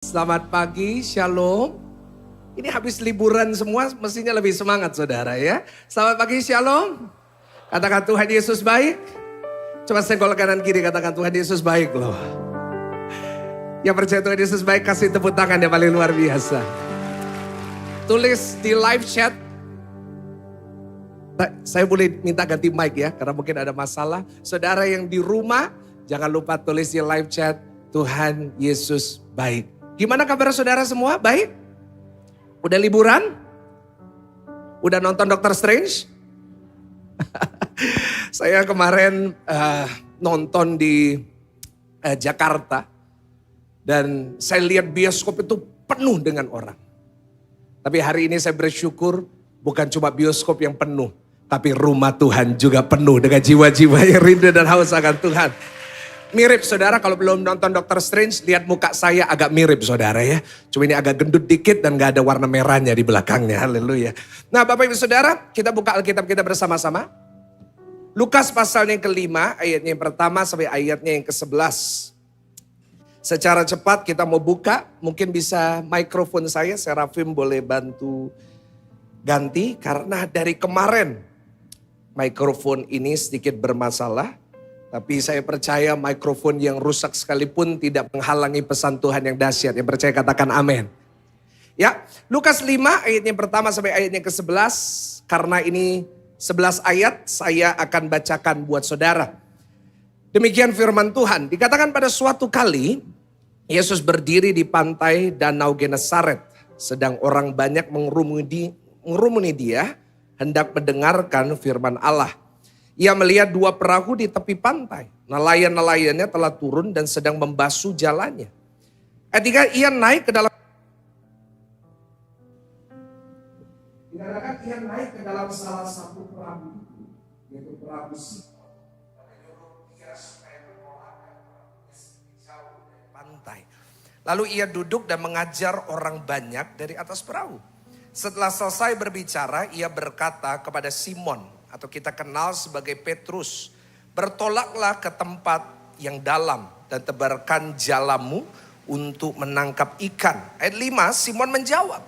Selamat pagi, shalom. Ini habis liburan semua, mestinya lebih semangat saudara ya. Selamat pagi, shalom. Katakan Tuhan Yesus baik. Coba senggol kanan kiri, katakan Tuhan Yesus baik loh. Yang percaya Tuhan Yesus baik, kasih tepuk tangan yang paling luar biasa. Tulis di live chat. Saya boleh minta ganti mic ya, karena mungkin ada masalah. Saudara yang di rumah, jangan lupa tulis di live chat, Tuhan Yesus baik. Gimana kabar saudara semua? Baik? Udah liburan? Udah nonton Doctor Strange? Saya kemarin nonton di Jakarta. Dan saya lihat bioskop itu penuh dengan orang. Tapi hari ini saya bersyukur bukan cuma bioskop yang penuh. Tapi rumah Tuhan juga penuh dengan jiwa-jiwa yang rindu dan haus akan Tuhan. Mirip saudara, kalau belum nonton Doctor Strange, lihat muka saya agak mirip saudara ya. Cuma ini agak gendut dikit dan gak ada warna merahnya di belakangnya, haleluya. Nah Bapak Ibu Saudara, kita buka Alkitab kita bersama-sama. Lukas pasalnya yang kelima, ayatnya yang pertama sampai ayatnya yang ke-11. Secara cepat kita mau buka, mungkin bisa mikrofon saya Serafim boleh bantu ganti. Karena dari kemarin mikrofon ini sedikit bermasalah. Tapi saya percaya mikrofon yang rusak sekalipun tidak menghalangi pesan Tuhan yang dahsyat. Yang percaya katakan amin. Ya, Lukas 5 ayat yang pertama sampai ayat yang ke-11. Karena ini 11 ayat saya akan bacakan buat saudara. Demikian firman Tuhan. Dikatakan pada suatu kali Yesus berdiri di pantai Danau Genesaret. Sedang orang banyak mengerumuni dia hendak mendengarkan firman Allah. Ia melihat dua perahu di tepi pantai. Nelayan-nelayannya telah turun dan sedang membasuh jalannya. Ketika ia naik ke dalam salah satu perahu itu, yaitu perahu Simon, menyuruh dia supaya menolakkan perahunya sedikit jauh dari pantai. Lalu ia duduk dan mengajar orang banyak dari atas perahu. Setelah selesai berbicara, ia berkata kepada Simon, atau kita kenal sebagai Petrus, bertolaklah ke tempat yang dalam dan tebarkan jalamu untuk menangkap ikan. Ayat 5, Simon menjawab,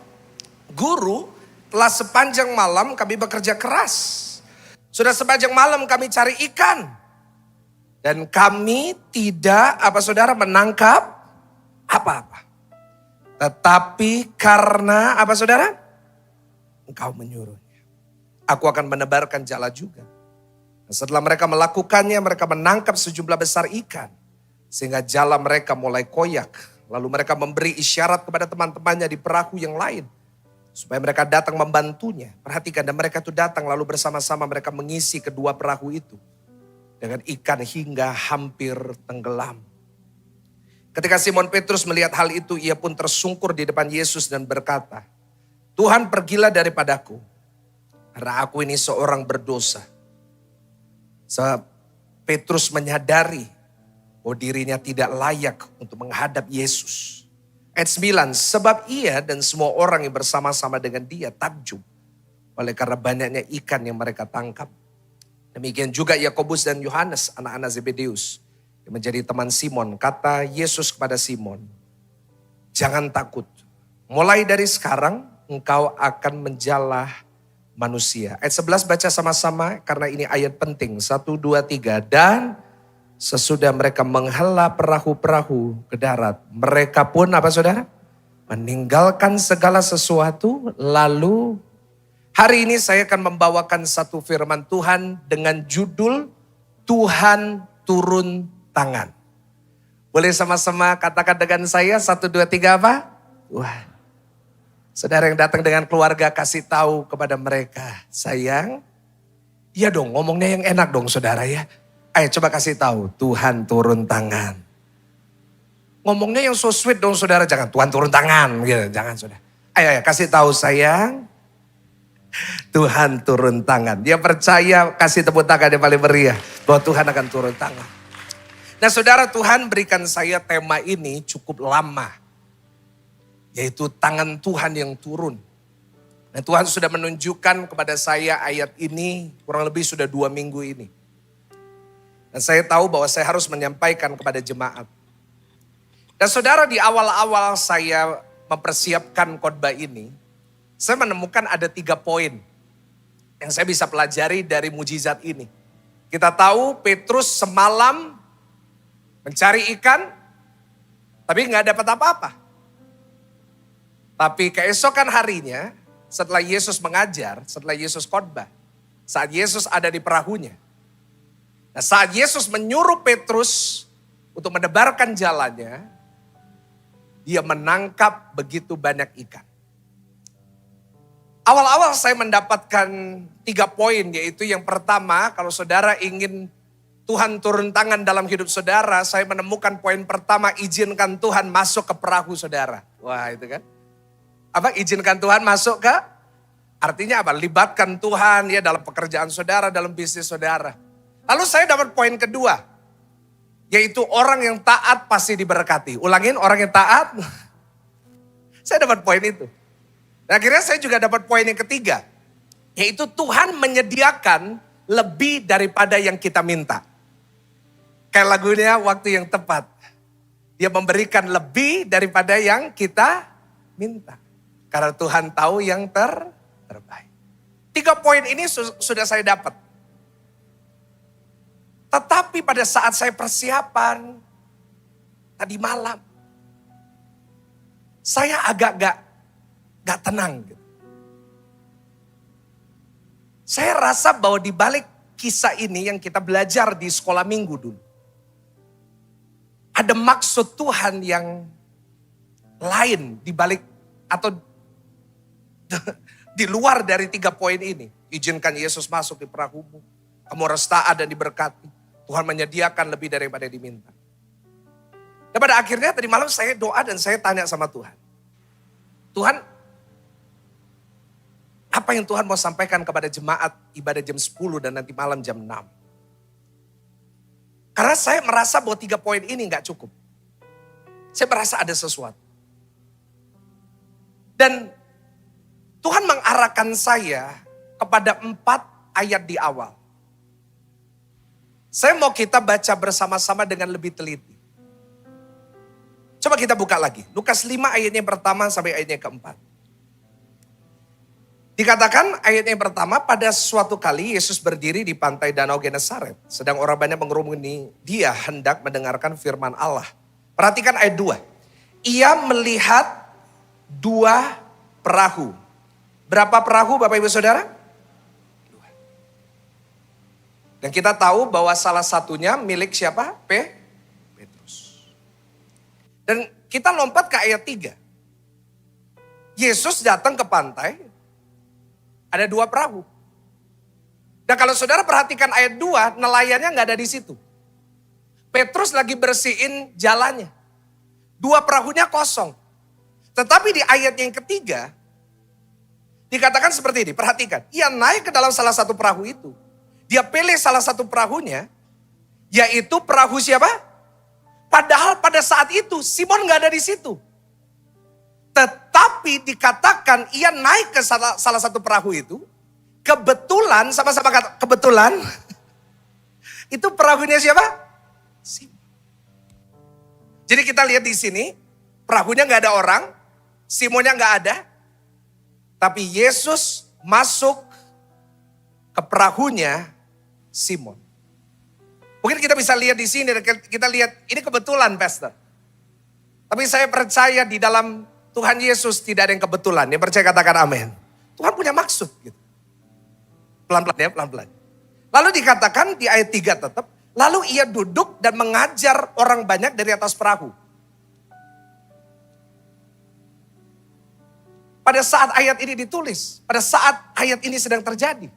Guru, telah sepanjang malam kami bekerja keras. Sudah sepanjang malam kami cari ikan. Dan kami tidak, saudara, menangkap apa-apa. Tetapi karena, saudara? Engkau menyuruh. Aku akan menebarkan jala juga. Dan setelah mereka melakukannya, mereka menangkap sejumlah besar ikan. Sehingga jala mereka mulai koyak. Lalu mereka memberi isyarat kepada teman-temannya di perahu yang lain. Supaya mereka datang membantunya. Perhatikan, dan mereka itu datang lalu bersama-sama mereka mengisi kedua perahu itu. Dengan ikan hingga hampir tenggelam. Ketika Simon Petrus melihat hal itu, ia pun tersungkur di depan Yesus dan berkata, Tuhan, pergilah daripadaku. Karena aku ini seorang berdosa. Petrus menyadari bahwa dirinya tidak layak untuk menghadap Yesus. Ayat 9, sebab ia dan semua orang yang bersama-sama dengan dia takjub. Oleh karena banyaknya ikan yang mereka tangkap. Demikian juga Yakobus dan Yohanes, anak-anak Zebedeus, yang menjadi teman Simon. Kata Yesus kepada Simon, jangan takut. Mulai dari sekarang engkau akan menjala manusia. Ayat 11 baca sama-sama karena ini ayat penting. 1, 2, 3. Dan sesudah mereka menghela perahu-perahu ke darat. Mereka pun saudara? Meninggalkan segala sesuatu. Lalu hari ini saya akan membawakan satu firman Tuhan dengan judul Tuhan turun tangan. Boleh sama-sama katakan dengan saya 1, 2, 3 apa? Wah. Saudara yang datang dengan keluarga kasih tahu kepada mereka, sayang, iya dong ngomongnya yang enak dong saudara ya. Ayo coba kasih tahu, Tuhan turun tangan. Ngomongnya yang so sweet dong saudara, jangan Tuhan turun tangan gitu, jangan saudara. Ayo kasih tahu sayang, Tuhan turun tangan. Dia percaya kasih tepuk tangan yang paling meriah bahwa Tuhan akan turun tangan. Nah saudara, Tuhan berikan saya tema ini cukup lama. Yaitu tangan Tuhan yang turun. Dan Tuhan sudah menunjukkan kepada saya ayat ini kurang lebih sudah 2 minggu ini. Dan saya tahu bahwa saya harus menyampaikan kepada jemaat. Dan saudara, di awal-awal saya mempersiapkan khotbah ini, saya menemukan ada 3 poin yang saya bisa pelajari dari mujizat ini. Kita tahu Petrus semalam mencari ikan, tapi nggak dapat apa-apa. Tapi keesokan harinya, setelah Yesus mengajar, setelah Yesus khotbah, saat Yesus ada di perahunya. Nah, saat Yesus menyuruh Petrus untuk menebarkan jalannya, dia menangkap begitu banyak ikan. Awal-awal saya mendapatkan 3 poin, yaitu yang pertama, kalau saudara ingin Tuhan turun tangan dalam hidup saudara, saya menemukan poin pertama, izinkan Tuhan masuk ke perahu saudara. Wah, itu kan. Apa? Izinkan Tuhan masuk ke? Artinya apa? Libatkan Tuhan ya dalam pekerjaan saudara, dalam bisnis saudara. Lalu saya dapat poin kedua, yaitu orang yang taat pasti diberkati. Ulangin, orang yang taat. Saya dapat poin itu. Dan akhirnya saya juga dapat poin yang ketiga, yaitu Tuhan menyediakan lebih daripada yang kita minta. Kayak lagunya Waktu Yang Tepat. Dia memberikan lebih daripada yang kita minta. Karena Tuhan tahu yang terbaik. 3 poin ini sudah saya dapat. Tetapi pada saat saya persiapan tadi malam, saya agak gak tenang gitu. Saya rasa bahwa di balik kisah ini yang kita belajar di sekolah minggu dulu, ada maksud Tuhan yang lain di balik atau di luar dari 3 poin ini. Izinkan Yesus masuk di perahumu, kamu harus taat dan diberkati. Tuhan menyediakan lebih daripada diminta. Dan pada akhirnya tadi malam saya doa dan saya tanya sama Tuhan. Tuhan, apa yang Tuhan mau sampaikan kepada jemaat ibadah jam 10 dan nanti malam jam 6? Karena saya merasa bahwa 3 poin ini gak cukup. Saya merasa ada sesuatu. Dan Tuhan mengarahkan saya kepada 4 ayat di awal. Saya mau kita baca bersama-sama dengan lebih teliti. Coba kita buka lagi. Lukas 5 ayatnya pertama sampai ayatnya keempat. Dikatakan ayatnya pertama, pada suatu kali Yesus berdiri di pantai Danau Genesaret. Sedang orang banyak mengerumuni dia hendak mendengarkan firman Allah. Perhatikan ayat 2. Ia melihat 2 perahu. Berapa perahu Bapak Ibu Saudara? Dan kita tahu bahwa salah satunya milik siapa? Petrus. Dan kita lompat ke ayat 3. Yesus datang ke pantai, ada 2 perahu. Dan kalau saudara perhatikan ayat 2, nelayannya gak ada di situ. Petrus lagi bersihin jalannya. 2 perahunya kosong. Tetapi di ayat yang ketiga, dikatakan seperti ini, perhatikan. Ia naik ke dalam salah satu perahu itu. Dia pilih salah satu perahunya, yaitu perahu siapa? Padahal pada saat itu Simon gak ada di situ. Tetapi dikatakan ia naik ke salah satu perahu itu. Kebetulan, sama-sama kata kebetulan. Itu perahunya siapa? Simon. Jadi kita lihat di sini, perahunya gak ada orang, Simonnya gak ada. Tapi Yesus masuk ke perahunya Simon. Mungkin kita bisa lihat di sini, kita lihat ini kebetulan Pastor. Tapi saya percaya di dalam Tuhan Yesus tidak ada yang kebetulan. Yang percaya katakan amin. Tuhan punya maksud gitu. Pelan-pelan ya, pelan-pelan. Lalu dikatakan di ayat 3 tetap, lalu ia duduk dan mengajar orang banyak dari atas perahu. Pada saat ayat ini ditulis, pada saat ayat ini sedang terjadi,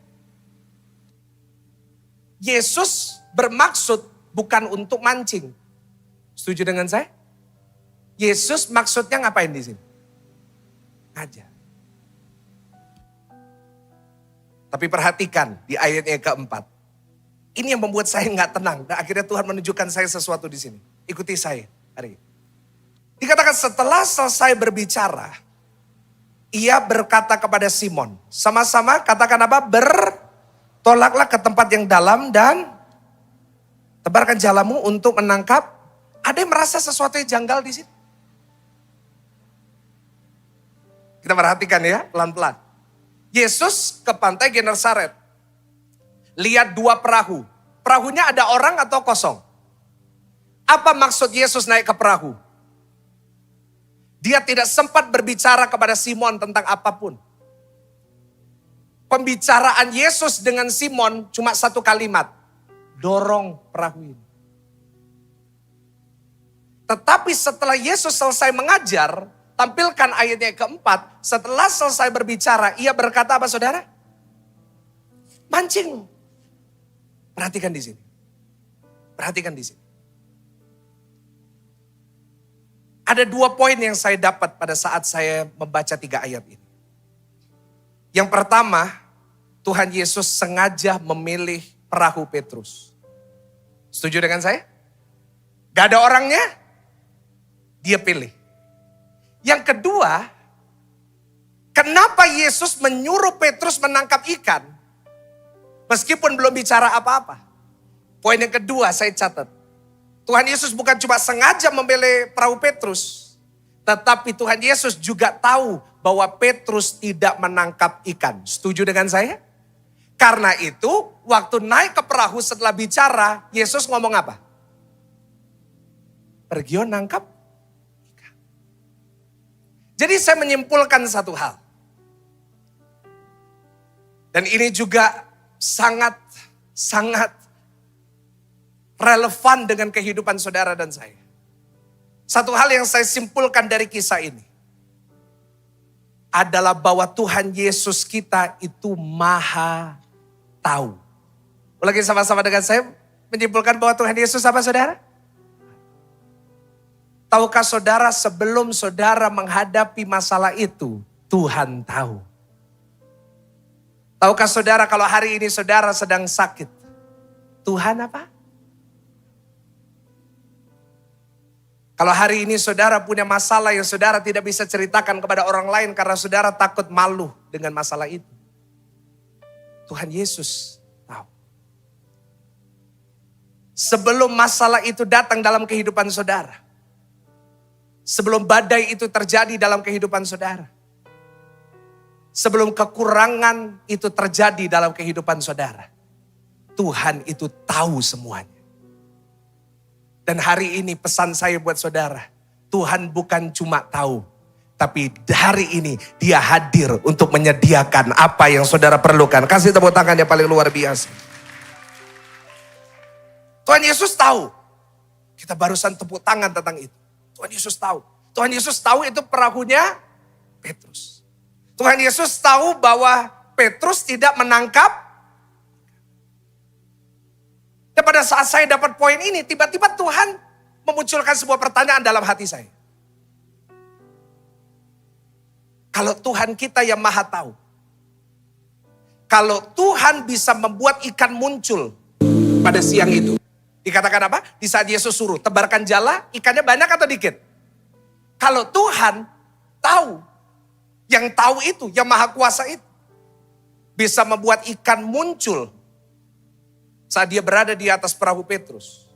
Yesus bermaksud bukan untuk mancing. Setuju dengan saya? Yesus maksudnya ngapain di sini? Ngajar. Tapi perhatikan di ayatnya keempat. Ini yang membuat saya nggak tenang. Dan akhirnya Tuhan menunjukkan saya sesuatu di sini. Ikuti saya hari ini. Dikatakan setelah selesai berbicara, ia berkata kepada Simon. Sama-sama katakan apa? Tolaklah ke tempat yang dalam dan tebarkan jalamu untuk menangkap. Ada yang merasa sesuatu yang janggal di sini? Kita perhatikan ya, pelan-pelan. Yesus ke pantai Genesaret. Lihat dua perahu. Perahunya ada orang atau kosong? Apa maksud Yesus naik ke perahu? Dia tidak sempat berbicara kepada Simon tentang apapun. Pembicaraan Yesus dengan Simon cuma satu kalimat. Dorong perahu ini. Tetapi setelah Yesus selesai mengajar, tampilkan ayatnya keempat. Setelah selesai berbicara, ia berkata apa saudara? Mancing. Perhatikan di sini. Perhatikan di sini. Ada 2 poin yang saya dapat pada saat saya membaca 3 ayat ini. Yang pertama, Tuhan Yesus sengaja memilih perahu Petrus. Setuju dengan saya? Gak ada orangnya, dia pilih. Yang kedua, kenapa Yesus menyuruh Petrus menangkap ikan? Meskipun belum bicara apa-apa. Poin yang kedua saya catat. Tuhan Yesus bukan cuma sengaja memilih perahu Petrus. Tetapi Tuhan Yesus juga tahu bahwa Petrus tidak menangkap ikan. Setuju dengan saya? Karena itu waktu naik ke perahu setelah bicara, Yesus ngomong apa? Pergi nangkap ikan. Jadi saya menyimpulkan satu hal. Dan ini juga sangat relevan dengan kehidupan saudara dan saya. Satu hal yang saya simpulkan dari kisah ini adalah bahwa Tuhan Yesus kita itu maha tahu. Lagi sama-sama dengan saya menyimpulkan bahwa Tuhan Yesus apa saudara? Tahukah saudara sebelum saudara menghadapi masalah itu, Tuhan tahu. Tahukah saudara kalau hari ini saudara sedang sakit, Tuhan apa? Kalau hari ini saudara punya masalah yang saudara tidak bisa ceritakan kepada orang lain karena saudara takut malu dengan masalah itu, Tuhan Yesus tahu. Sebelum masalah itu datang dalam kehidupan saudara, sebelum badai itu terjadi dalam kehidupan saudara, sebelum kekurangan itu terjadi dalam kehidupan saudara, Tuhan itu tahu semuanya. Dan hari ini pesan saya buat saudara, Tuhan bukan cuma tahu, tapi hari ini dia hadir untuk menyediakan apa yang saudara perlukan. Kasih tepuk tangan yang paling luar biasa. Tuhan Yesus tahu. Kita barusan tepuk tangan tentang itu. Tuhan Yesus tahu. Tuhan Yesus tahu itu perahunya Petrus. Tuhan Yesus tahu bahwa Petrus tidak menangkap. Dan pada saat saya dapat poin ini, tiba-tiba Tuhan memunculkan sebuah pertanyaan dalam hati saya. Kalau Tuhan kita yang maha tahu, kalau Tuhan bisa membuat ikan muncul pada siang itu, dikatakan apa? Di saat Yesus suruh, tebarkan jala, ikannya banyak atau dikit? Kalau Tuhan tahu, yang tahu itu, yang maha kuasa itu, bisa membuat ikan muncul saat dia berada di atas perahu Petrus.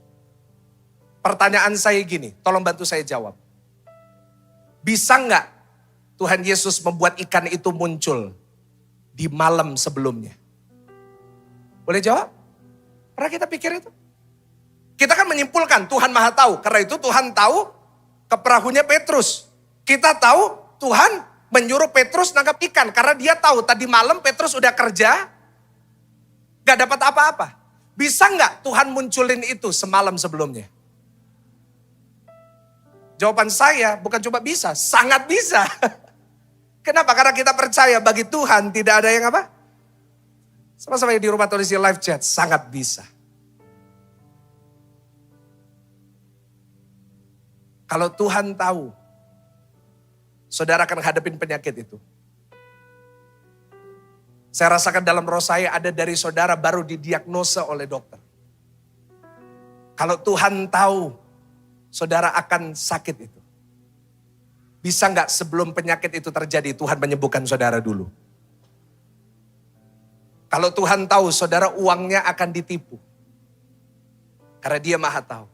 Pertanyaan saya gini, tolong bantu saya jawab. Bisa nggak Tuhan Yesus membuat ikan itu muncul di malam sebelumnya? Boleh jawab? Pernah kita pikir itu? Kita kan menyimpulkan Tuhan maha tahu. Karena itu Tuhan tahu ke perahunya Petrus. Kita tahu Tuhan menyuruh Petrus nangkap ikan. Karena dia tahu tadi malam Petrus udah kerja, gak dapat apa-apa. Bisa nggak Tuhan munculin itu semalam sebelumnya? Jawaban saya bukan cuma bisa, sangat bisa. Kenapa? Karena kita percaya bagi Tuhan tidak ada yang apa? Sama-sama di rumah tulis di live chat, sangat bisa. Kalau Tuhan tahu, saudara akan hadapin penyakit itu. Saya rasakan dalam roh saya ada dari saudara baru didiagnosa oleh dokter. Kalau Tuhan tahu saudara akan sakit itu, bisa nggak sebelum penyakit itu terjadi Tuhan menyembuhkan saudara dulu? Kalau Tuhan tahu saudara uangnya akan ditipu, karena dia maha tahu,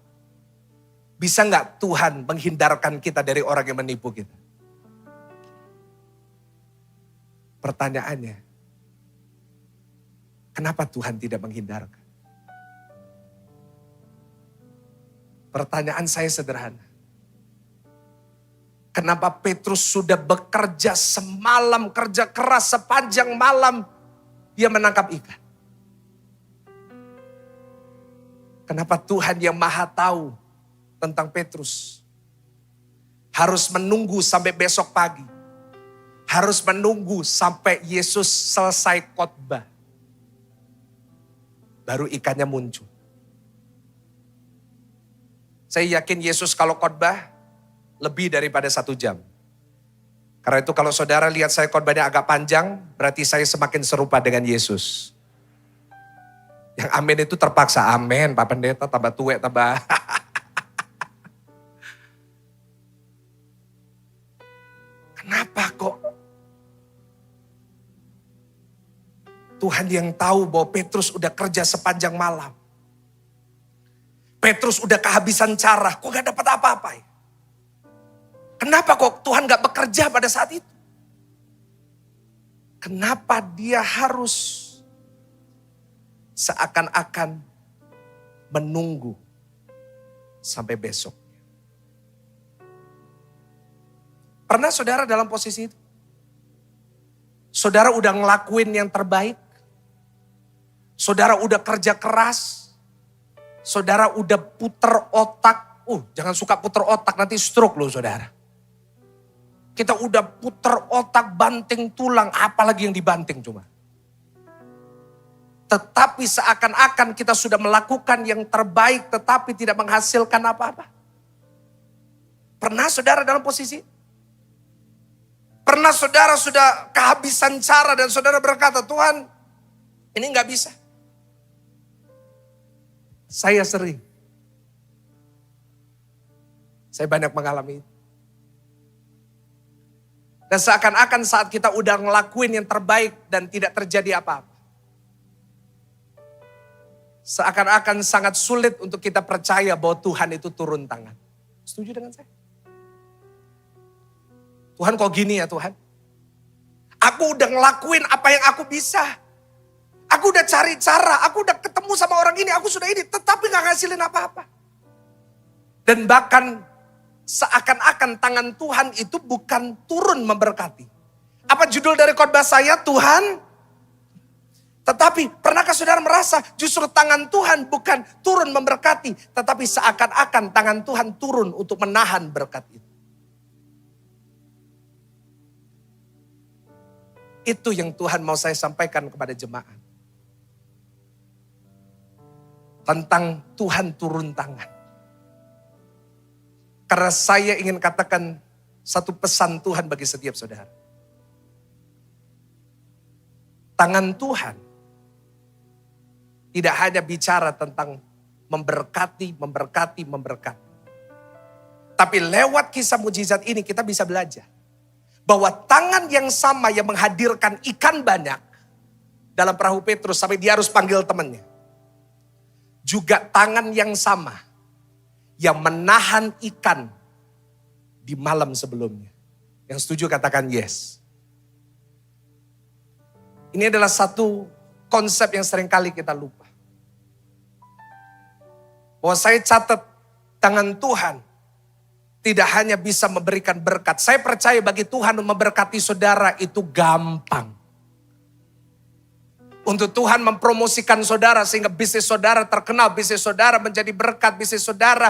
bisa nggak Tuhan menghindarkan kita dari orang yang menipu kita? Pertanyaannya, kenapa Tuhan tidak menghindarkan? Pertanyaan saya sederhana. Kenapa Petrus sudah bekerja semalam, kerja keras sepanjang malam, dia menangkap ikan? Kenapa Tuhan yang Maha Tahu tentang Petrus harus menunggu sampai besok pagi? Harus menunggu sampai Yesus selesai khotbah. Baru ikannya muncul. Saya yakin Yesus kalau khotbah lebih daripada 1 jam. Karena itu kalau saudara lihat saya khotbahnya agak panjang, berarti saya semakin serupa dengan Yesus. Yang amin itu terpaksa, amin Pak Pendeta tambah tua tambah. Kenapa kok Tuhan yang tahu bahwa Petrus udah kerja sepanjang malam. Petrus udah kehabisan cara, kok gak dapat apa-apa ya? Kenapa kok Tuhan gak bekerja pada saat itu? Kenapa dia harus seakan-akan menunggu sampai besok? Pernah saudara dalam posisi itu? Saudara udah ngelakuin yang terbaik? Saudara udah kerja keras? Saudara udah puter otak? Jangan suka puter otak, nanti stroke loh saudara. Kita udah puter otak, banting tulang, apalagi yang dibanting cuma. Tetapi seakan-akan kita sudah melakukan yang terbaik tetapi tidak menghasilkan apa-apa. Pernah saudara dalam posisi? Pernah saudara sudah kehabisan cara dan saudara berkata, Tuhan ini gak bisa. Saya sering. Saya banyak mengalami itu. Dan seakan-akan saat kita udah ngelakuin yang terbaik dan tidak terjadi apa-apa. Seakan-akan sangat sulit untuk kita percaya bahwa Tuhan itu turun tangan. Setuju dengan saya? Tuhan kok gini ya Tuhan? Aku udah ngelakuin apa yang aku bisa. Aku udah cari cara, aku udah ketemu sama orang ini, aku sudah ini. Tetapi gak ngasilin apa-apa. Dan bahkan seakan-akan tangan Tuhan itu bukan turun memberkati. Apa judul dari khotbah saya? Tuhan. Tetapi pernahkah saudara merasa justru tangan Tuhan bukan turun memberkati. Tetapi seakan-akan tangan Tuhan turun untuk menahan berkat itu. Itu yang Tuhan mau saya sampaikan kepada jemaat. Tentang Tuhan turun tangan. Karena saya ingin katakan satu pesan Tuhan bagi setiap saudara. Tangan Tuhan tidak hanya bicara tentang memberkati. Tapi lewat kisah mujizat ini kita bisa belajar. Bahwa tangan yang sama yang menghadirkan ikan banyak dalam perahu Petrus sampai dia harus panggil temannya. Juga tangan yang sama yang menahan ikan di malam sebelumnya. Yang setuju katakan yes. Ini adalah satu konsep yang seringkali kita lupa. Bahwa saya catat tangan Tuhan tidak hanya bisa memberikan berkat. Saya percaya bagi Tuhan memberkati saudara itu gampang. Untuk Tuhan mempromosikan saudara sehingga bisnis saudara terkenal, bisnis saudara menjadi berkat, bisnis saudara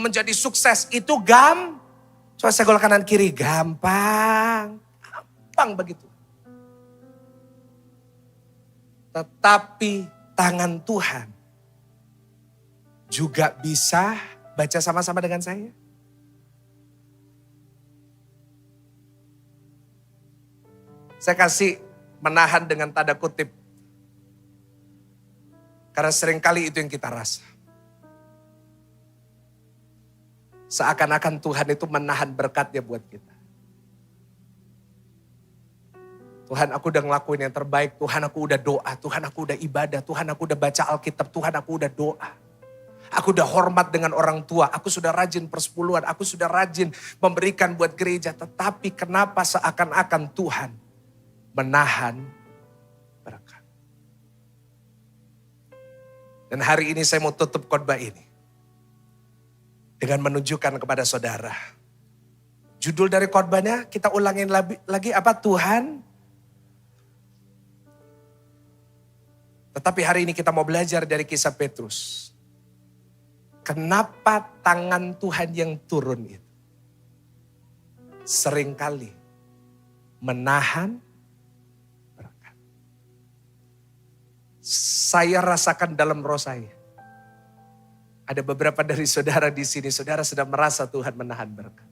menjadi sukses. Itu coba saya golok kanan kiri, gampang. Gampang begitu. Tetapi tangan Tuhan juga bisa, baca sama-sama dengan saya. Saya kasih menahan dengan tanda kutip. Karena seringkali itu yang kita rasa. Seakan-akan Tuhan itu menahan berkatnya buat kita. Tuhan aku udah ngelakuin yang terbaik, Tuhan aku udah doa, Tuhan aku udah ibadah, Tuhan aku udah baca Alkitab, Tuhan aku udah doa. Aku udah hormat dengan orang tua, aku sudah rajin persepuluhan, aku sudah rajin memberikan buat gereja. Tetapi kenapa seakan-akan Tuhan menahan berkat. Dan hari ini saya mau tutup khotbah ini dengan menunjukkan kepada saudara. Judul dari khotbahnya kita ulangin lagi apa? Tuhan. Tetapi hari ini kita mau belajar dari kisah Petrus. Kenapa tangan Tuhan yang turun itu seringkali menahan berkat. Saya rasakan dalam roh saya. Ada beberapa dari saudara di sini, saudara sedang merasa Tuhan menahan berkat.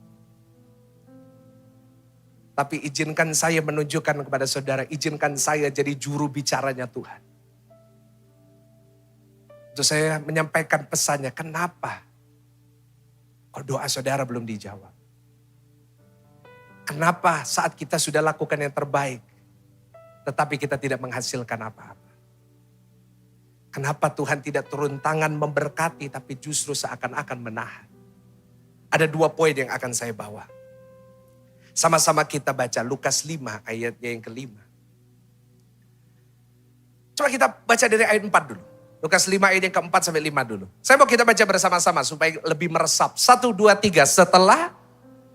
Tapi izinkan saya menunjukkan kepada saudara, izinkan saya jadi juru bicaranya Tuhan. Untuk saya menyampaikan pesannya, kenapa kok doa saudara belum dijawab? Kenapa saat kita sudah lakukan yang terbaik, tetapi kita tidak menghasilkan apa-apa? Kenapa Tuhan tidak turun tangan memberkati, tapi justru seakan-akan menahan? Ada 2 poin yang akan saya bawa. Sama-sama kita baca Lukas 5 ayatnya yang ke-5. Coba kita baca dari ayat 4 dulu. Lukas 5 ayat yang ke-4 sampai 5 dulu. Saya mau kita baca bersama-sama supaya lebih meresap. 1, 2, 3. Setelah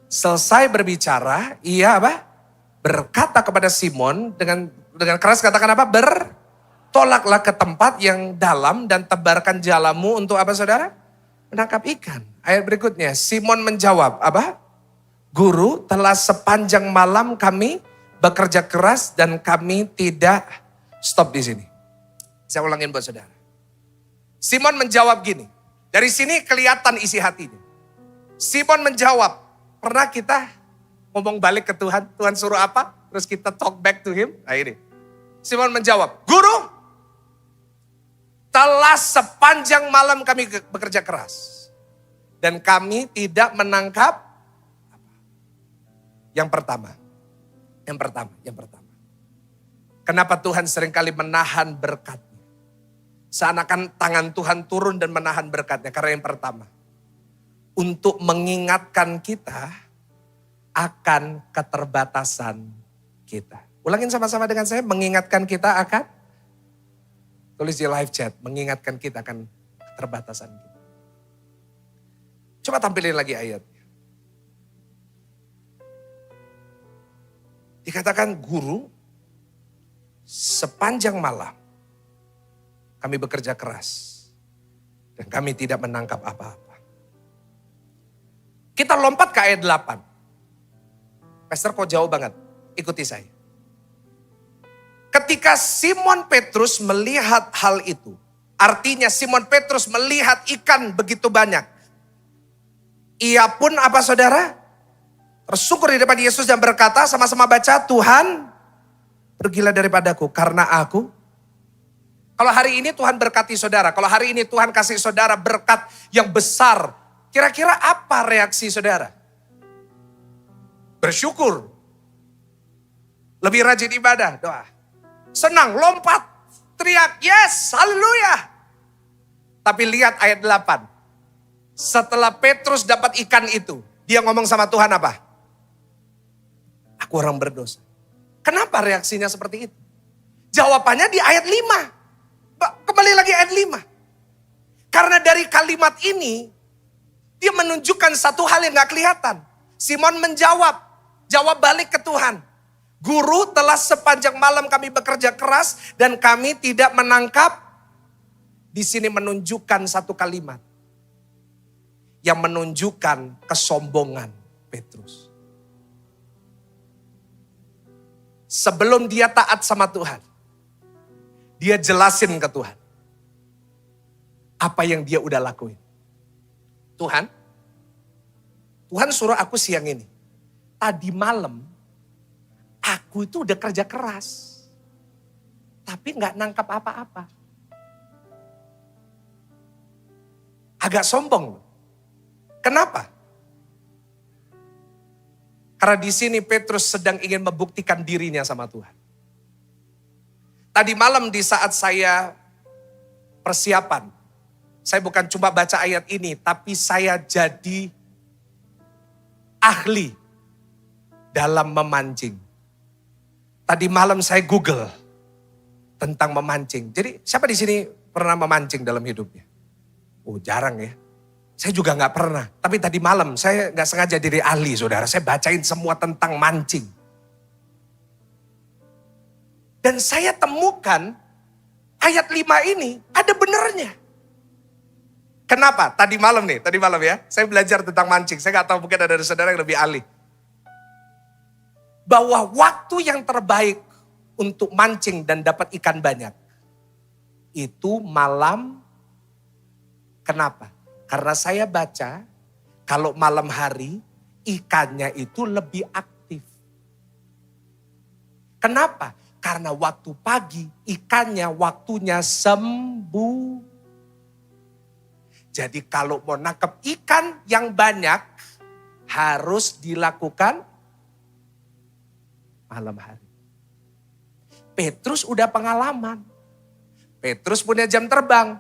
selesai berbicara, ia apa? Berkata kepada Simon dengan keras, katakan apa? Bertolaklah ke tempat yang dalam dan tebarkan jalamu untuk apa saudara? Menangkap ikan. Ayat berikutnya, Simon menjawab, apa? Guru, telah sepanjang malam kami bekerja keras dan kami tidak stop di sini. Saya ulangin buat saudara. Simon menjawab gini. Dari sini kelihatan isi hatinya. Simon menjawab, pernah kita ngomong balik ke Tuhan, Tuhan suruh apa? Terus kita talk back to him. Nah ini. Simon menjawab, Guru, telah sepanjang malam kami bekerja keras. Dan kami tidak menangkap Yang pertama. Kenapa Tuhan seringkali menahan berkatnya? Seakan tangan Tuhan turun dan menahan berkatnya. Karena yang pertama, untuk mengingatkan kita akan keterbatasan kita. Ulangin sama-sama dengan saya, mengingatkan kita akan, tulis di live chat, mengingatkan kita akan keterbatasan kita. Coba tampilin lagi ayatnya. Dikatakan guru, sepanjang malam kami bekerja keras dan kami tidak menangkap apa-apa. Kita lompat ke ayat 8. Pastor kok jauh banget? Ikuti saya. Ketika Simon Petrus melihat hal itu, artinya Simon Petrus melihat ikan begitu banyak. Ia pun apa saudara? Tersungkur di depan Yesus dan berkata, sama-sama baca, Tuhan pergilah daripadaku karena aku. Kalau hari ini Tuhan berkati saudara, kalau hari ini Tuhan kasih saudara berkat yang besar, kira-kira apa reaksi saudara? Bersyukur. Lebih rajin ibadah, doa. Senang, lompat, teriak, yes, haleluya. Tapi lihat ayat 8. Setelah Petrus dapat ikan itu, dia ngomong sama Tuhan apa? Aku orang berdosa. Kenapa reaksinya seperti itu? Jawabannya di ayat 5. Kembali lagi ayat 5. Karena dari kalimat ini, dia menunjukkan satu hal yang gak kelihatan. Simon jawab balik ke Tuhan. Guru, telah sepanjang malam kami bekerja keras dan kami tidak menangkap. Di sini menunjukkan satu kalimat yang menunjukkan kesombongan Petrus. Sebelum dia taat sama Tuhan, dia jelasin ke Tuhan apa yang dia udah lakuin. Tuhan suruh aku siang ini. Tadi malam aku itu udah kerja keras, tapi gak nangkap apa-apa. Agak sombong. Kenapa? Karena di sini Petrus sedang ingin membuktikan dirinya sama Tuhan. Tadi malam di saat saya persiapan, saya bukan cuma baca ayat ini, tapi saya jadi ahli dalam memancing. Tadi malam saya Google tentang memancing. Jadi siapa di sini pernah memancing dalam hidupnya? Oh jarang ya. Saya juga nggak pernah. Tapi tadi malam saya nggak sengaja jadi ahli saudara. Saya bacain semua tentang mancing. Dan saya temukan ayat 5 ini ada benernya. Kenapa? Tadi malam ya. Saya belajar tentang mancing. Saya nggak tahu mungkin ada saudara yang lebih ahli. Bahwa waktu yang terbaik untuk mancing dan dapat ikan banyak. Itu malam. Kenapa? Karena saya baca kalau malam hari ikannya itu lebih aktif. Kenapa? Karena waktu pagi ikannya waktunya sembuh. Jadi kalau mau nangkep ikan yang banyak harus dilakukan malam hari. Petrus udah pengalaman. Petrus punya jam terbang.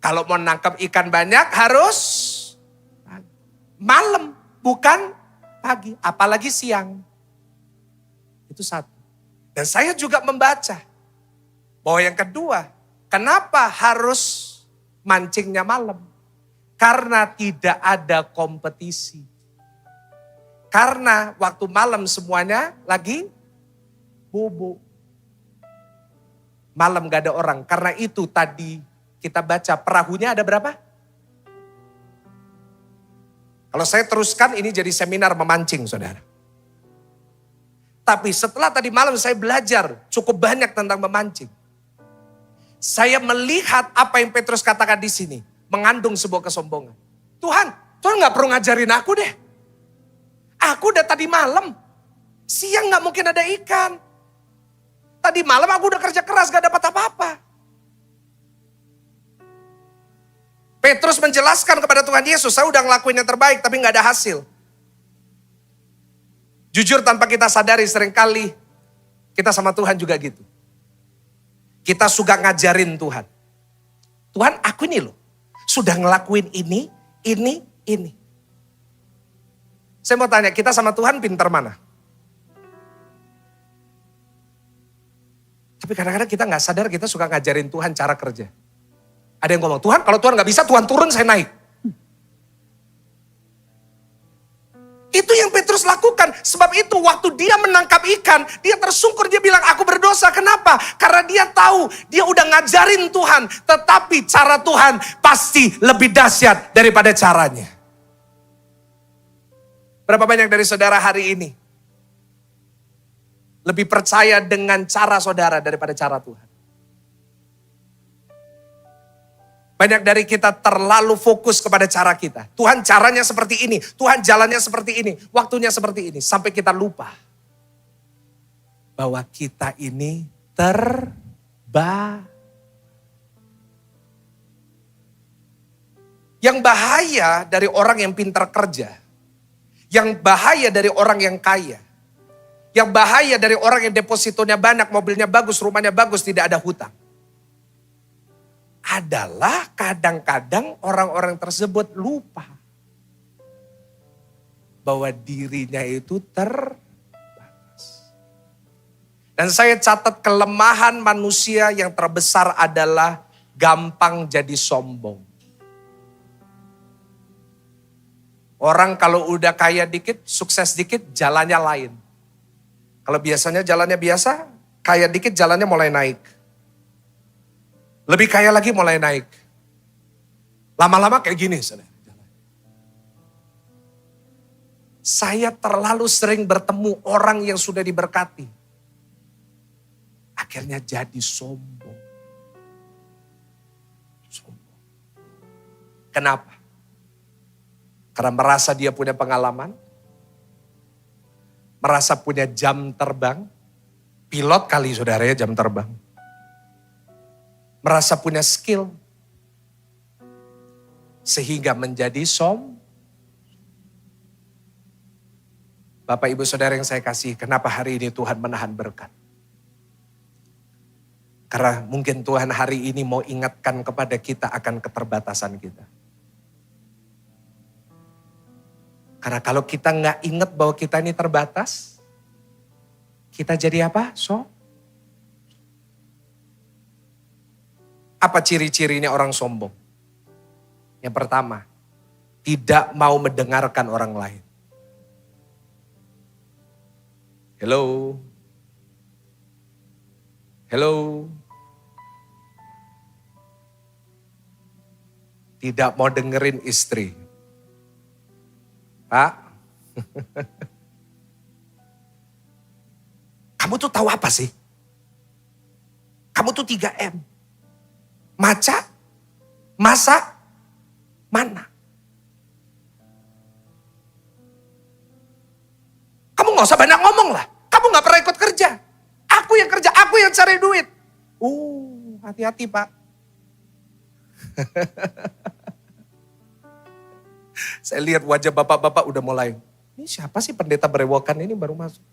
Kalau mau nangkep ikan banyak harus malam, bukan pagi. Apalagi siang. Itu satu. Dan saya juga membaca bahwa yang kedua, kenapa harus mancingnya malam? Karena tidak ada kompetisi. Karena waktu malam semuanya lagi bobo. Malam gak ada orang. Karena itu tadi kita baca perahunya ada berapa? Kalau saya teruskan ini jadi seminar memancing saudara. Tapi setelah tadi malam saya belajar cukup banyak tentang memancing. Saya melihat apa yang Petrus katakan di sini. Mengandung sebuah kesombongan. Tuhan gak perlu ngajarin aku deh. Aku udah tadi malam. Siang gak mungkin ada ikan. Tadi malam aku udah kerja keras gak dapat apa-apa. Petrus menjelaskan kepada Tuhan Yesus, saya udah ngelakuin yang terbaik tapi gak ada hasil. Jujur tanpa kita sadari seringkali kita sama Tuhan juga gitu. Kita suka ngajarin Tuhan. Tuhan aku ini loh, sudah ngelakuin ini. Saya mau tanya, kita sama Tuhan pintar mana? Tapi kadang-kadang kita gak sadar kita suka ngajarin Tuhan cara kerja. Ada yang ngomong, Tuhan kalau Tuhan gak bisa, Tuhan turun saya naik. Itu yang Petrus lakukan. Sebab itu waktu dia menangkap ikan, dia tersungkur, dia bilang aku berdosa. Kenapa? Karena dia tahu, dia udah ngajarin Tuhan. Tetapi cara Tuhan pasti lebih dahsyat daripada caranya. Berapa banyak dari saudara hari ini lebih percaya dengan cara saudara daripada cara Tuhan? Banyak dari kita terlalu fokus kepada cara kita. Tuhan caranya seperti ini, Tuhan jalannya seperti ini, waktunya seperti ini. Sampai kita lupa bahwa kita ini Yang bahaya dari orang yang pintar kerja, yang bahaya dari orang yang kaya, yang bahaya dari orang yang depositonya banyak, mobilnya bagus, rumahnya bagus, tidak ada hutang. Adalah kadang-kadang orang-orang tersebut lupa bahwa dirinya itu terbatas. Dan saya catat kelemahan manusia yang terbesar adalah gampang jadi sombong. Orang kalau udah kaya dikit, sukses dikit, jalannya lain. Kalau biasanya jalannya biasa, kaya dikit jalannya mulai naik. Lebih kaya lagi mulai naik. Lama-lama kayak gini. Saya terlalu sering bertemu orang yang sudah diberkati. Akhirnya jadi sombong. Kenapa? Karena merasa dia punya pengalaman. Merasa punya jam terbang. Pilot kali saudara ya jam terbang. Merasa punya skill. Sehingga menjadi Bapak ibu saudara yang saya kasih, kenapa hari ini Tuhan menahan berkat? Karena mungkin Tuhan hari ini mau ingatkan kepada kita akan keterbatasan kita. Karena kalau kita nggak ingat bahwa kita ini terbatas, kita jadi apa? Apa ciri-cirinya orang sombong? Yang pertama, tidak mau mendengarkan orang lain. Hello? Tidak mau dengerin istri. Pak, kamu tuh tahu apa sih? Kamu tuh 3M. Maca, masak, mana? Kamu gak usah banyak ngomong lah. Kamu gak pernah ikut kerja. Aku yang kerja, aku yang cari duit. Hati-hati Pak. Saya lihat wajah bapak-bapak udah mulai, ini siapa sih pendeta berewokan ini baru masuk.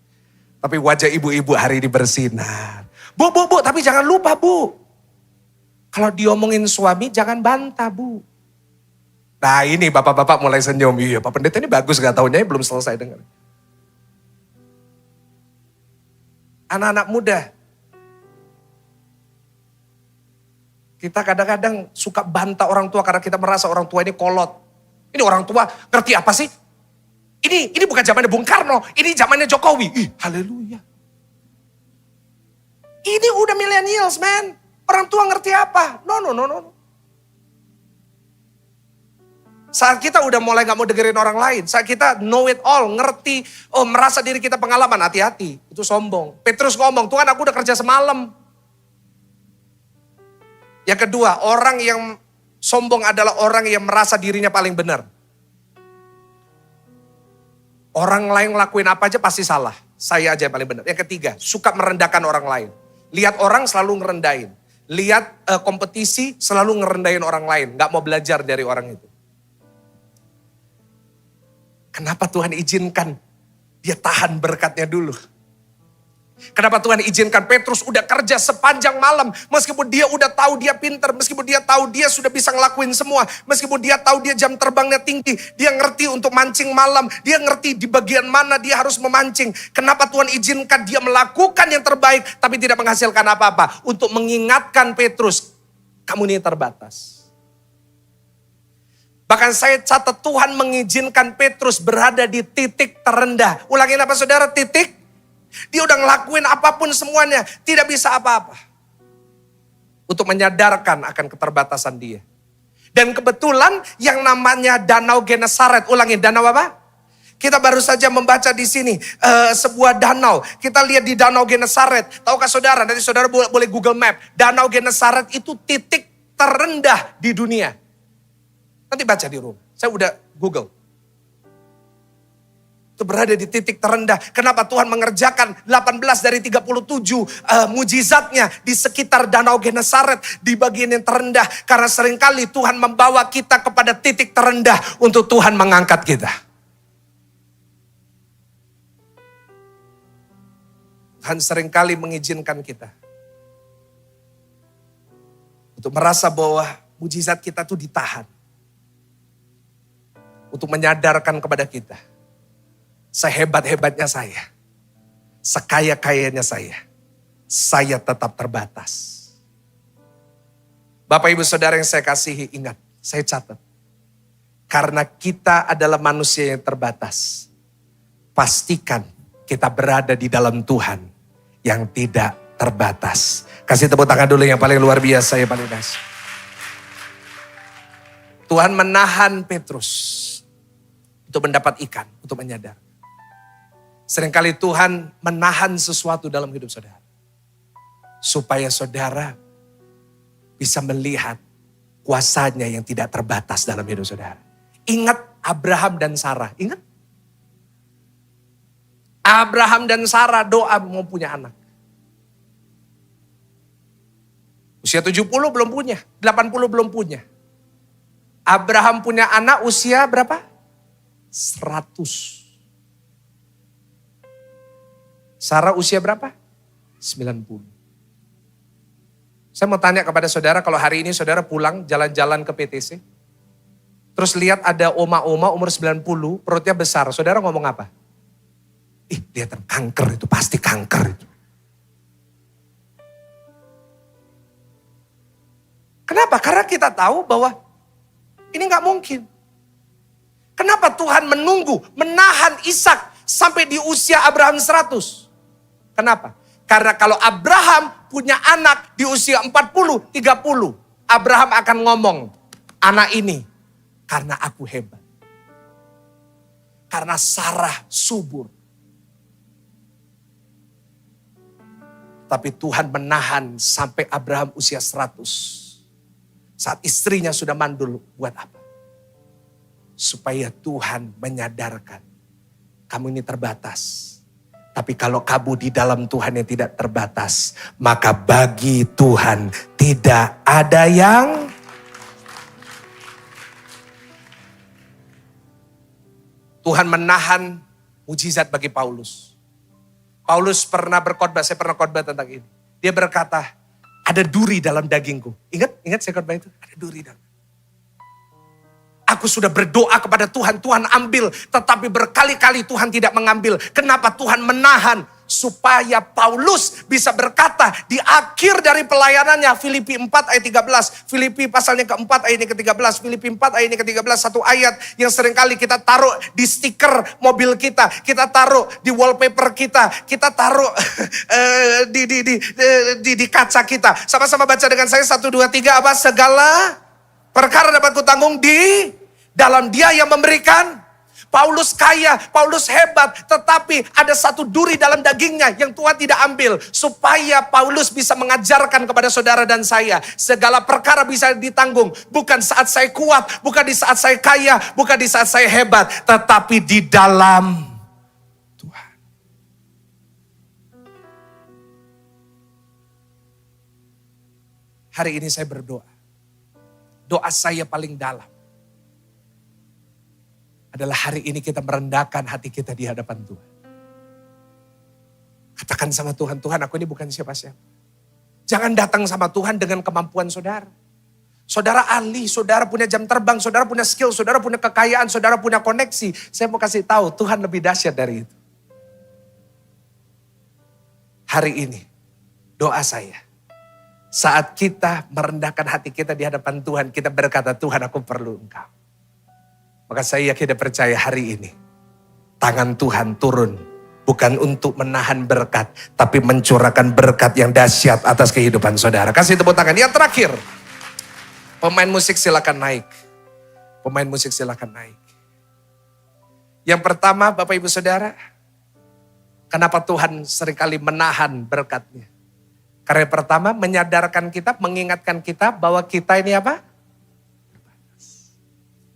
Tapi wajah ibu-ibu hari ini bersinar. Bu, tapi jangan lupa Bu. Kalau diomongin suami jangan bantah Bu. Nah ini bapak-bapak mulai senyum. Iya Pak Pendeta ini bagus gak taunya belum selesai dengar. Anak-anak muda. Kita kadang-kadang suka bantah orang tua karena kita merasa orang tua ini kolot. Ini orang tua ngerti apa sih? Ini bukan zamannya Bung Karno, ini zamannya Jokowi. Haleluya. Ini udah millennials man. Orang tua ngerti apa? No. Saat kita udah mulai gak mau dengerin orang lain. Saat kita know it all, ngerti. Merasa diri kita pengalaman, hati-hati. Itu sombong. Petrus ngomong, Tuhan aku udah kerja semalam. Yang kedua, orang yang sombong adalah orang yang merasa dirinya paling benar. Orang lain ngelakuin apa aja pasti salah. Saya aja yang paling benar. Yang ketiga, suka merendahkan orang lain. Lihat orang selalu ngerendahin. Lihat kompetisi selalu ngerendahin orang lain. Gak mau belajar dari orang itu. Kenapa Tuhan izinkan dia tahan berkatnya dulu? Kenapa Tuhan izinkan Petrus udah kerja sepanjang malam. Meskipun dia udah tahu dia pinter. Meskipun dia tahu dia sudah bisa ngelakuin semua. Meskipun dia tahu dia jam terbangnya tinggi. Dia ngerti untuk mancing malam. Dia ngerti di bagian mana dia harus memancing. Kenapa Tuhan izinkan dia melakukan yang terbaik. Tapi tidak menghasilkan apa-apa. Untuk mengingatkan Petrus. Kamu ini terbatas. Bahkan saya catat Tuhan mengizinkan Petrus berada di titik terendah. Ulangin apa saudara? Titik. Dia udah ngelakuin apapun semuanya. Tidak bisa apa-apa. Untuk menyadarkan akan keterbatasan dia. Dan kebetulan yang namanya Danau Genesaret. Ulangin, danau apa? Kita baru saja membaca di sini. Sebuah danau. Kita lihat di Danau Genesaret. Tahukah saudara? Nanti saudara boleh Google Map. Danau Genesaret itu titik terendah di dunia. Nanti baca di rumah. Saya udah Google. Itu berada di titik terendah. Kenapa Tuhan mengerjakan 18 dari 37 mujizatnya di sekitar Danau Genesaret di bagian yang terendah. Karena seringkali Tuhan membawa kita kepada titik terendah untuk Tuhan mengangkat kita. Tuhan seringkali mengizinkan kita untuk merasa bahwa mujizat kita itu ditahan. Untuk menyadarkan kepada kita. Sehebat-hebatnya saya, sekaya-kayanya saya tetap terbatas. Bapak ibu saudara yang saya kasihi, ingat, saya catat. Karena kita adalah manusia yang terbatas, pastikan kita berada di dalam Tuhan yang tidak terbatas. Kasih tepuk tangan dulu yang paling luar biasa, yang paling dahsyat. Tuhan menahan Petrus untuk mendapat ikan, untuk menyadar. Seringkali Tuhan menahan sesuatu dalam hidup saudara. Supaya saudara bisa melihat kuasanya yang tidak terbatas dalam hidup saudara. Ingat Abraham dan Sarah, ingat? Abraham dan Sarah doa mau punya anak. Usia 70 belum punya, 80 belum punya. Abraham punya anak usia berapa? 100. Sarah usia berapa? 90. Saya mau tanya kepada saudara, kalau hari ini saudara pulang jalan-jalan ke PTC. Terus lihat ada oma-oma umur 90, perutnya besar. Saudara ngomong apa? Lihat kanker itu, pasti kanker itu. Kenapa? Karena kita tahu bahwa ini gak mungkin. Kenapa Tuhan menunggu, menahan Ishak sampai di usia Abraham 100? Kenapa? Karena kalau Abraham punya anak di usia 40, 30, Abraham akan ngomong, anak ini karena aku hebat. Karena Sarah subur. Tapi Tuhan menahan sampai Abraham usia 100. Saat istrinya sudah mandul, buat apa? Supaya Tuhan menyadarkan, kamu ini terbatas. Tapi kalau kamu di dalam Tuhan yang tidak terbatas, maka bagi Tuhan tidak ada yang... Tuhan menahan mujizat bagi Paulus. Paulus pernah berkhotbah, saya pernah khotbah tentang ini. Dia berkata, ada duri dalam dagingku. Ingat saya khotbah itu? Ada duri dalam. Aku sudah berdoa kepada Tuhan, Tuhan ambil. Tetapi berkali-kali Tuhan tidak mengambil. Kenapa Tuhan menahan? Supaya Paulus bisa berkata di akhir dari pelayanannya. Filipi 4 ayat 13. Filipi pasalnya keempat ayatnya ke-13. Filipi 4 ayatnya ke-13. Satu ayat yang seringkali kita taruh di stiker mobil kita. Kita taruh di wallpaper kita. Kita taruh di kaca kita. Sama-sama baca dengan saya. 1, 2, 3. Apa? Segala perkara dapat kutanggung di dalam Dia yang memberikan. Paulus kaya, Paulus hebat, tetapi ada satu duri dalam dagingnya yang Tuhan tidak ambil. Supaya Paulus bisa mengajarkan kepada saudara dan saya, segala perkara bisa ditanggung. Bukan saat saya kuat, bukan di saat saya kaya, bukan di saat saya hebat, tetapi di dalam Tuhan. Hari ini saya berdoa. Doa saya paling dalam adalah hari ini kita merendahkan hati kita di hadapan Tuhan. Katakan sama Tuhan, Tuhan aku ini bukan siapa-siapa. Jangan datang sama Tuhan dengan kemampuan saudara. Saudara ahli, saudara punya jam terbang, saudara punya skill, saudara punya kekayaan, saudara punya koneksi. Saya mau kasih tahu, Tuhan lebih dahsyat dari itu. Hari ini, doa saya. Saat kita merendahkan hati kita di hadapan Tuhan, kita berkata, Tuhan aku perlu Engkau. Maka saya yakin dan percaya hari ini, tangan Tuhan turun. Bukan untuk menahan berkat, tapi mencurahkan berkat yang dahsyat atas kehidupan saudara. Kasih tepuk tangan. Yang terakhir, pemain musik silakan naik. Pemain musik silakan naik. Yang pertama Bapak Ibu Saudara, kenapa Tuhan seringkali menahan berkatnya? Karena yang pertama menyadarkan kita, mengingatkan kita bahwa kita ini apa?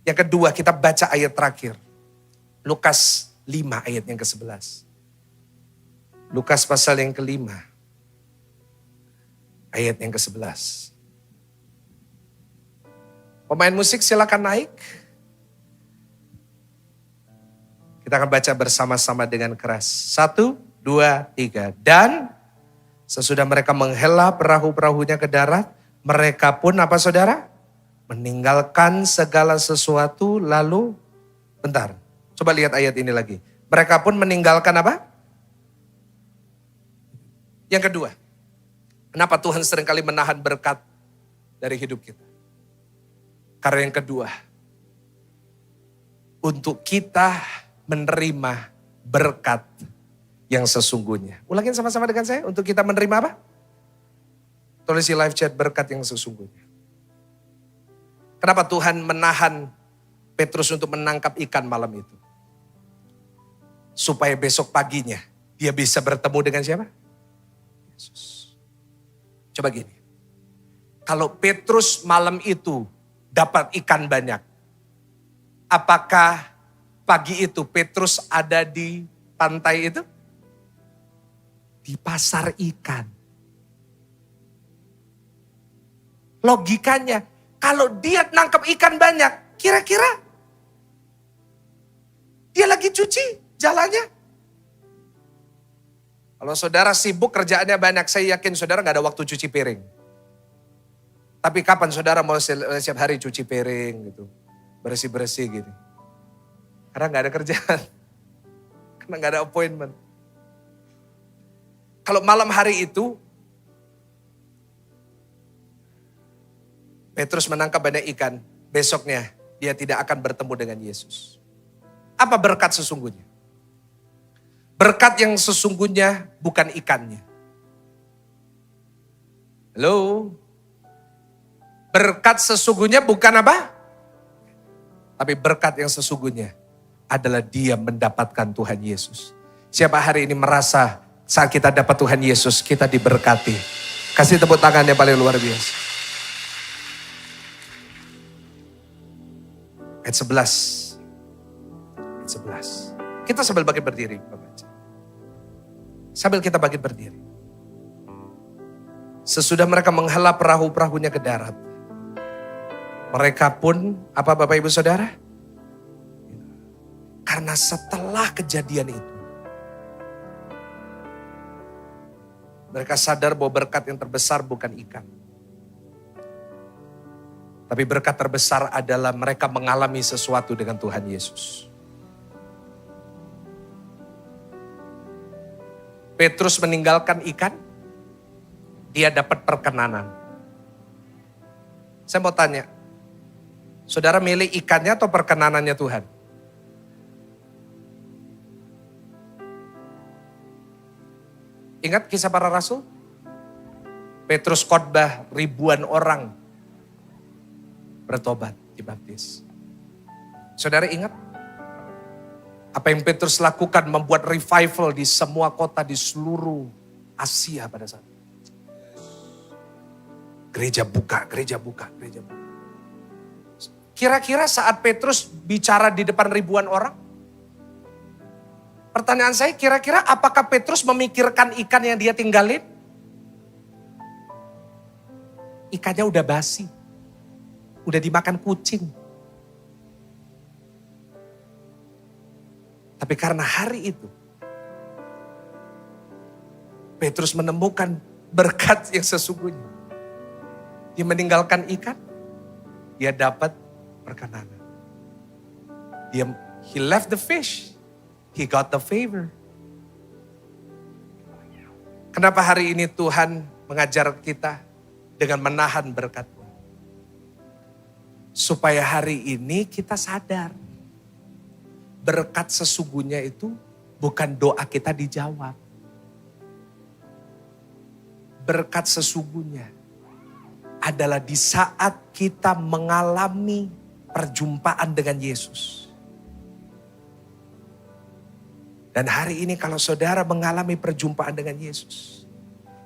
Yang kedua kita baca ayat terakhir. Lukas 5 ayat yang ke-11. Lukas pasal yang ke-5. Ayat yang ke-11. Pemain musik silakan naik. Kita akan baca bersama-sama dengan keras. 1, 2, 3. Dan sesudah mereka menghela perahu-perahunya ke darat, mereka pun apa saudara? Meninggalkan segala sesuatu lalu, bentar, coba lihat ayat ini lagi. Mereka pun meninggalkan apa? Yang kedua, kenapa Tuhan seringkali menahan berkat dari hidup kita? Karena yang kedua, untuk kita menerima berkat yang sesungguhnya. Ulangin sama-sama dengan saya, untuk kita menerima apa? Tulis di live chat, berkat yang sesungguhnya. Kenapa Tuhan menahan Petrus untuk menangkap ikan malam itu? Supaya besok paginya dia bisa bertemu dengan siapa? Yesus. Coba gini. Kalau Petrus malam itu dapat ikan banyak. Apakah pagi itu Petrus ada di pantai itu? Di pasar ikan. Logikanya, kalau dia nangkep ikan banyak, kira-kira dia lagi cuci jalannya. Kalau saudara sibuk kerjaannya banyak, saya yakin saudara gak ada waktu cuci piring. Tapi kapan saudara mau setiap hari cuci piring gitu, bersih-bersih gitu. Karena gak ada kerjaan, karena gak ada appointment. Kalau malam hari itu, Petrus menangkap banyak ikan. Besoknya dia tidak akan bertemu dengan Yesus. Apa berkat sesungguhnya? Berkat yang sesungguhnya bukan ikannya. Halo? Berkat sesungguhnya bukan apa? Tapi berkat yang sesungguhnya adalah dia mendapatkan Tuhan Yesus. Siapa hari ini merasa saat kita dapat Tuhan Yesus, kita diberkati. Kasih tepuk tangan yang paling luar biasa. Ayat 11. Ayat 11. Kita sambil bangkit berdiri. Sambil kita bangkit berdiri. Sesudah mereka menghela perahu-perahunya ke darat. Mereka pun, apa Bapak Ibu Saudara? Karena setelah kejadian itu, mereka sadar bahwa berkat yang terbesar bukan ikan. Tapi berkat terbesar adalah mereka mengalami sesuatu dengan Tuhan Yesus. Petrus meninggalkan ikan, dia dapat perkenanan. Saya mau tanya, saudara milih ikannya atau perkenanannya Tuhan? Ingat kisah para rasul? Petrus khotbah, ribuan orang bertobat, dibaptis. Saudara ingat? Apa yang Petrus lakukan membuat revival di semua kota di seluruh Asia pada saat itu. Gereja buka, gereja buka, gereja buka. Kira-kira saat Petrus bicara di depan ribuan orang, pertanyaan saya, kira-kira apakah Petrus memikirkan ikan yang dia tinggalin? Ikannya udah basi, udah dimakan kucing. Tapi karena hari itu, Petrus menemukan berkat yang sesungguhnya. Dia meninggalkan ikan, dia dapat perkenanan. He left the fish, he got the favor. Kenapa hari ini Tuhan mengajar kita dengan menahan berkat-Nya? Supaya hari ini kita sadar, berkat sesungguhnya itu bukan doa kita dijawab. Berkat sesungguhnya adalah di saat kita mengalami perjumpaan dengan Yesus. Dan hari ini kalau saudara mengalami perjumpaan dengan Yesus,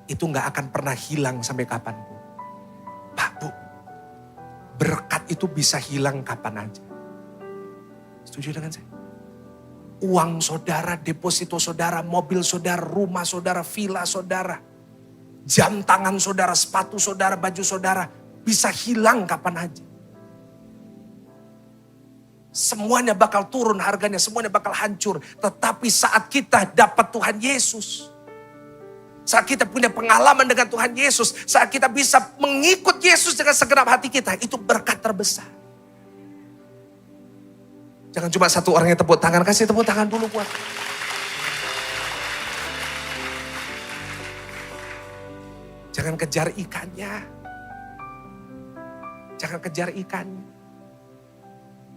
itu gak akan pernah hilang sampai kapanpun. Pak, Bu, berkat itu bisa hilang kapan aja. Setuju dengan saya? Uang saudara, deposito saudara, mobil saudara, rumah saudara, villa saudara, jam tangan saudara, sepatu saudara, baju saudara, bisa hilang kapan aja. Semuanya bakal turun harganya, semuanya bakal hancur. Tetapi saat kita dapat Tuhan Yesus, saat kita punya pengalaman dengan Tuhan Yesus, saat kita bisa mengikut Yesus dengan segenap hati kita, itu berkat terbesar. Jangan cuma satu orang yang tepuk tangan, kasih tepuk tangan dulu buat. Jangan kejar ikannya. Jangan kejar ikannya.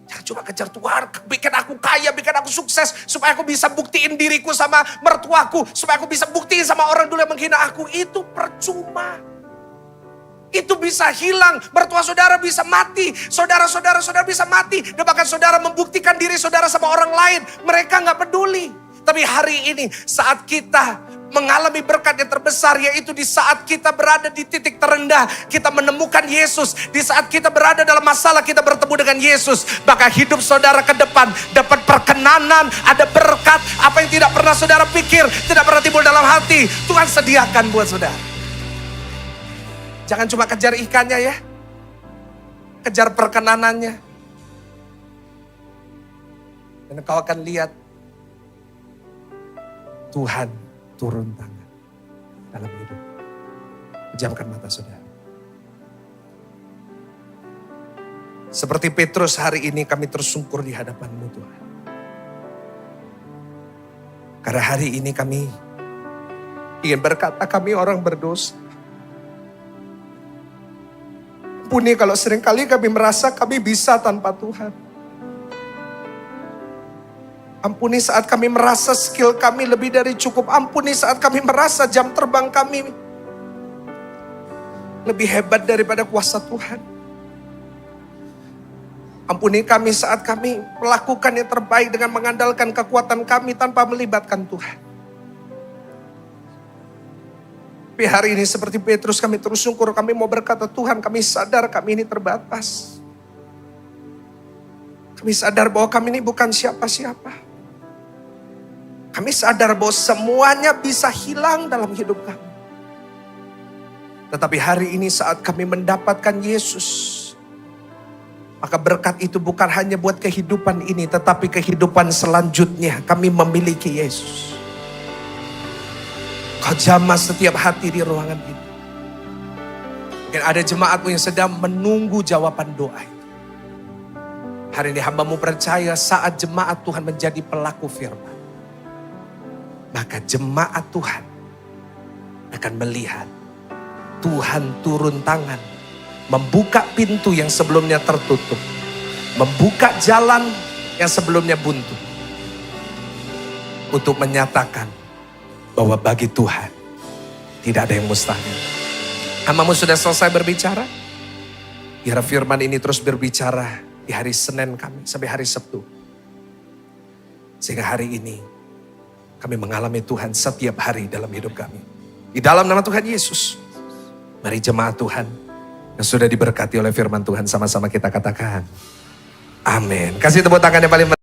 Jangan cuma kejar Tuhan, bikin aku kaya, bikin aku sukses, supaya aku bisa buktiin diriku sama mertuaku, supaya aku bisa buktiin sama orang dulu yang menghina aku. Itu percuma. Itu bisa hilang, mertua saudara bisa mati, saudara-saudara bisa mati. Dan bahkan saudara membuktikan diri saudara sama orang lain, mereka gak peduli. Tapi hari ini saat kita mengalami berkat yang terbesar, yaitu di saat kita berada di titik terendah, kita menemukan Yesus. Di saat kita berada dalam masalah, kita bertemu dengan Yesus. Maka hidup saudara ke depan dapat perkenanan, ada berkat. Apa yang tidak pernah saudara pikir, tidak pernah timbul dalam hati, Tuhan sediakan buat saudara. Jangan cuma kejar ikannya ya, kejar perkenanannya. Dan kau akan lihat Tuhan turun tangan dalam hidup. Pejamkan mata saudara. Seperti Petrus, hari ini kami tersungkur di hadapan-Mu Tuhan. Karena hari ini kami ingin berkata, kami orang berdosa. Ampuni kalau seringkali kami merasa kami bisa tanpa Tuhan. Ampuni saat kami merasa skill kami lebih dari cukup. Ampuni saat kami merasa jam terbang kami lebih hebat daripada kuasa Tuhan. Ampuni kami saat kami melakukan yang terbaik dengan mengandalkan kekuatan kami tanpa melibatkan Tuhan. Tapi hari ini seperti Petrus kami terus syukur, kami mau berkata, Tuhan kami sadar kami ini terbatas. Kami sadar bahwa kami ini bukan siapa-siapa. Kami sadar bahwa semuanya bisa hilang dalam hidup kami. Tetapi hari ini saat kami mendapatkan Yesus, maka berkat itu bukan hanya buat kehidupan ini, tetapi kehidupan selanjutnya kami memiliki Yesus. Kau jamah setiap hati di ruangan ini. Mungkin ada jemaatmu yang sedang menunggu jawaban doa itu. Hari ini hamba-Mu percaya saat jemaat Tuhan menjadi pelaku firman, maka jemaat Tuhan akan melihat Tuhan turun tangan, membuka pintu yang sebelumnya tertutup, membuka jalan yang sebelumnya buntu, untuk menyatakan bahwa bagi Tuhan tidak ada yang mustahil. Hamba-Mu sudah selesai berbicara. Biar firman ini terus berbicara di hari Senin kami sampai hari Sabtu. Sehingga hari ini kami mengalami Tuhan setiap hari dalam hidup kami. Di dalam nama Tuhan Yesus. Mari jemaat Tuhan yang sudah diberkati oleh firman Tuhan sama-sama kita katakan amin. Kasih tepuk tangan yang paling